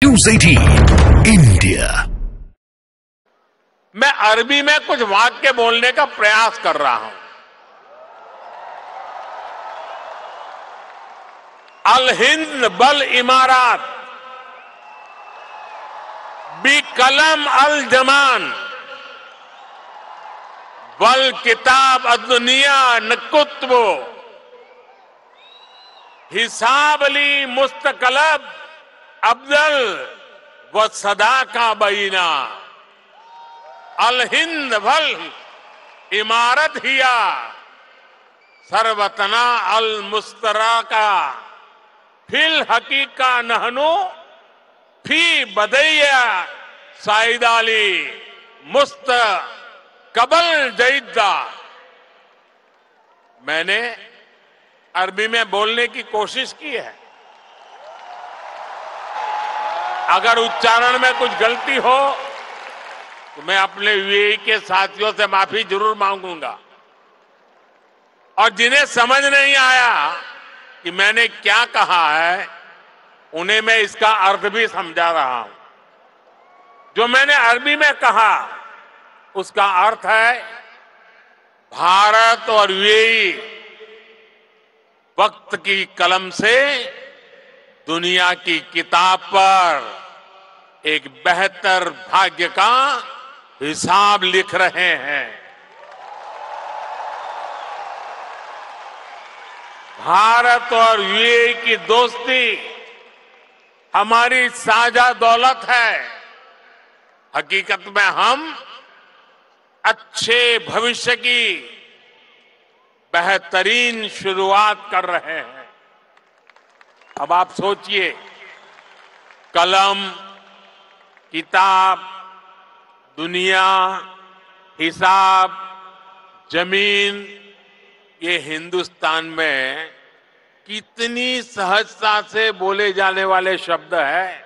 News 18 India. मैं अरबी में कुछ वाक्य बोलने का प्रयास कर रहा हूं। अल हिंद बल इमारात बी कलम अल जमान बल किताब अदुनिया नकुत्बो हिसाब अली मुस्तकलब अब्दल व सदा का बीना अल हिंद वल इमारत हिया सरवतना अल मुस्तरा का फिल हकीका नहनु फी बदैया साइदाली मुस्त कबल जईदा। मैंने अरबी में बोलने की कोशिश की है। अगर उच्चारण में कुछ गलती हो तो मैं अपने यूएई के साथियों से माफी जरूर मांगूंगा, और जिन्हें समझ नहीं आया कि मैंने क्या कहा है उन्हें मैं इसका अर्थ भी समझा रहा हूं। जो मैंने अरबी में कहा उसका अर्थ है भारत और यूएई वक्त की कलम से दुनिया की किताब पर एक बेहतर भाग्य का हिसाब लिख रहे हैं। भारत और यूएई की दोस्ती हमारी साझा दौलत है। हकीकत में हम अच्छे भविष्य की बेहतरीन शुरुआत कर रहे हैं। अब आप सोचिए, कलम, किताब, दुनिया, हिसाब, जमीन, ये हिंदुस्तान में कितनी सहजता से बोले जाने वाले शब्द हैं,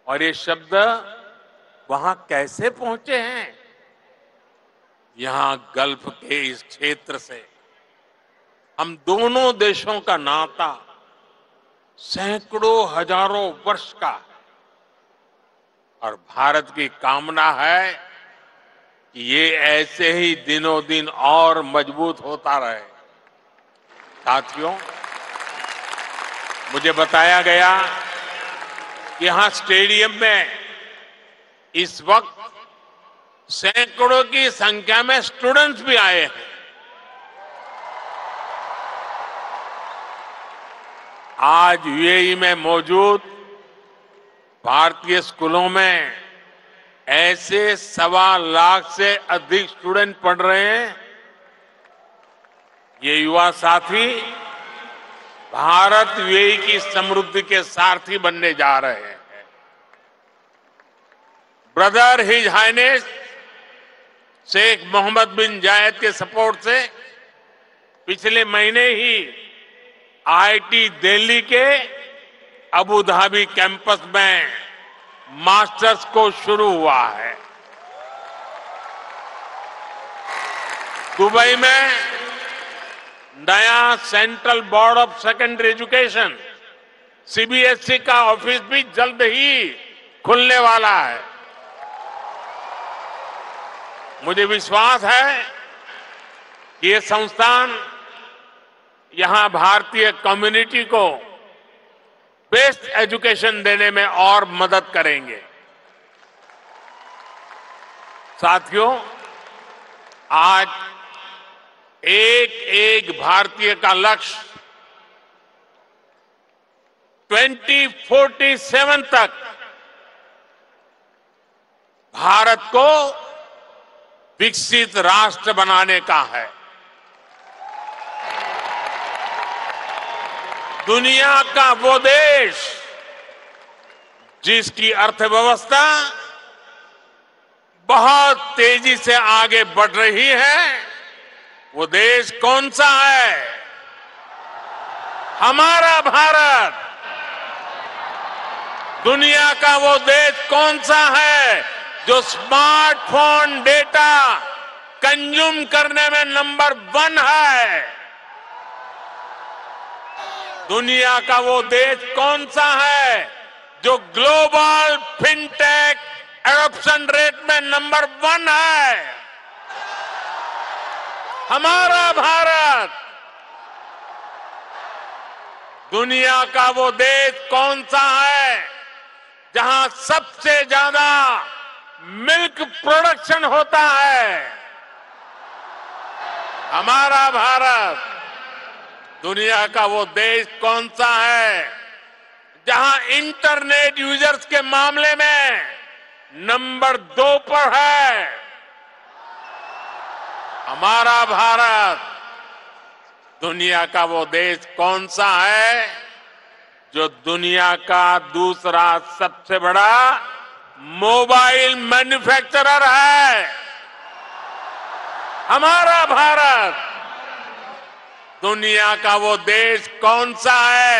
और ये शब्द वहां कैसे पहुंचे हैं? यहां गल्फ के इस क्षेत्र से हम दोनों देशों का नाता सैकड़ों हजारों वर्ष का है, और भारत की कामना है कि ये ऐसे ही दिनों दिन और मजबूत होता रहे। साथियों, मुझे बताया गया कि यहां स्टेडियम में इस वक्त सैकड़ों की संख्या में स्टूडेंट्स भी आए हैं। आज यूएई में मौजूद भारतीय स्कूलों में ऐसे 1.25 लाख से अधिक स्टूडेंट पढ़ रहे हैं। ये युवा साथी भारत यूएई की समृद्धि के सारथी बनने जा रहे हैं। Brother his highness Sheikh Mohammed bin Zayed के सपोर्ट से पिछले महीने ही आईआईटी दिल्ली के अबू धाबी कैंपस में मास्टर्स को शुरू हुआ है। दुबई में नया central board of secondary education CBSE का ऑफिस भी जल्द ही खुलने वाला है। मुझे विश्वास है कि ये संस्थान यहां भारतीय कम्युनिटी को बेस्ट एजुकेशन देने में और मदद करेंगे। साथियों, आज एक एक भारतीय का लक्ष्य 2047 तक भारत को विकसित राष्ट्र बनाने का है। दुनिया का वो देश जिसकी अर्थव्यवस्था बहुत तेजी से आगे बढ़ रही है, वो देश कौन सा है? हमारा भारत। दुनिया का वो देश कौन सा है जो स्मार्टफोन डेटा कंज्यूम करने में नंबर 1 है? दुनिया का वो देश कौन सा है जो ग्लोबल फिनटेक एडॉप्शन रेट में नंबर 1 है। हमारा भारत दुनिया का वो देश कौन सा है जहां सबसे ज्यादा मिल्क प्रोडक्शन होता है? हमारा भारत दुनिया का वो देश कौन सा है जहां इंटरनेट यूजर्स के मामले में नंबर 2 पर है? हमारा भारत दुनिया का वो देश कौन सा है जो दुनिया का दूसरा सबसे बड़ा मोबाइल मैन्युफैक्चरर है? हमारा भारत दुनिया का वो देश कौन सा है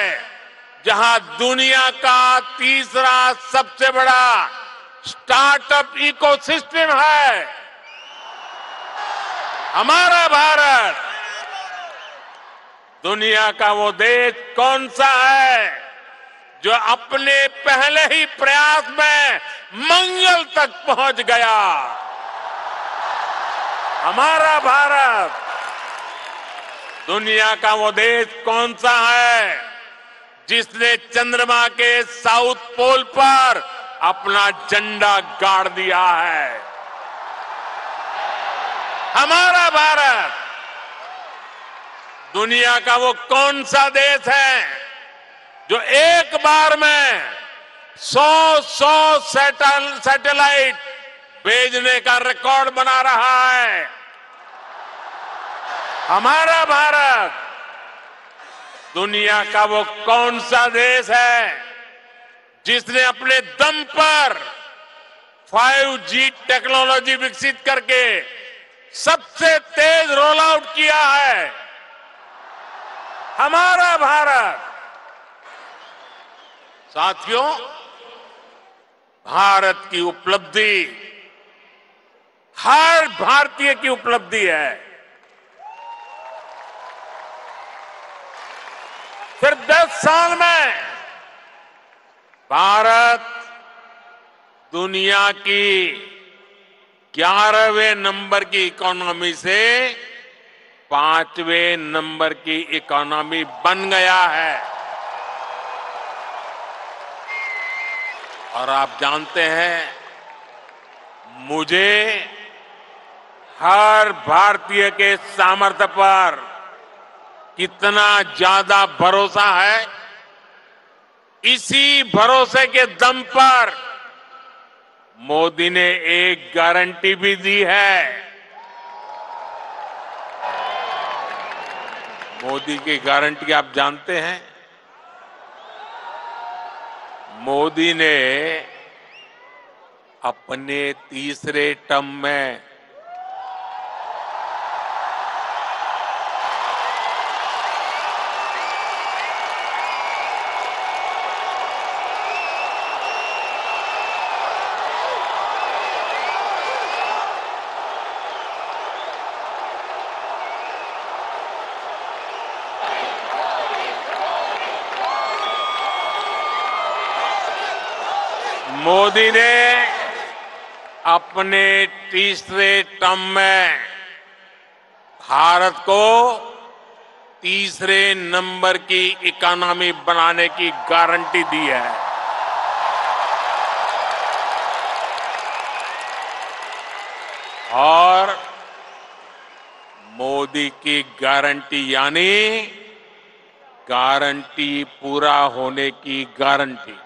जहां दुनिया का तीसरा सबसे बड़ा स्टार्टअप इकोसिस्टम है? हमारा भारत दुनिया का वो देश कौन सा है जो अपने पहले ही प्रयास में मंगल तक पहुंच गया? हमारा भारत दुनिया का वो देश कौन सा है जिसने चंद्रमा के साउथ पोल पर अपना झंडा गाड़ दिया है? हमारा भारत दुनिया का वो कौन सा देश है जो एक बार में 100 सैटेलाइट भेजने का रिकॉर्ड बना रहा है? हमारा भारत दुनिया का वो कौन सा देश है जिसने अपने दम पर 5G टेक्नोलॉजी विकसित करके सबसे तेज रोल आउट किया है? हमारा भारत। साथियों, भारत की उपलब्धि हर भारतीय की उपलब्धि है। सिर्फ 10 साल में भारत दुनिया की 11वें नंबर की इकोनॉमी से 5वें नंबर की इकोनॉमी बन गया है। और आप जानते हैं, मुझे हर भारतीय के सामर्थ्य पर कितना ज्यादा भरोसा है, इसी भरोसे के दम पर मोदी ने एक गारंटी भी दी है। मोदी की गारंटी आप जानते हैं? मोदी ने अपने तीसरे टर्म में मोदी ने अपने तीसरे टर्म में भारत को तीसरे नंबर की इकोनॉमी बनाने की गारंटी दी है। और मोदी की गारंटी यानी गारंटी पूरा होने की गारंटी।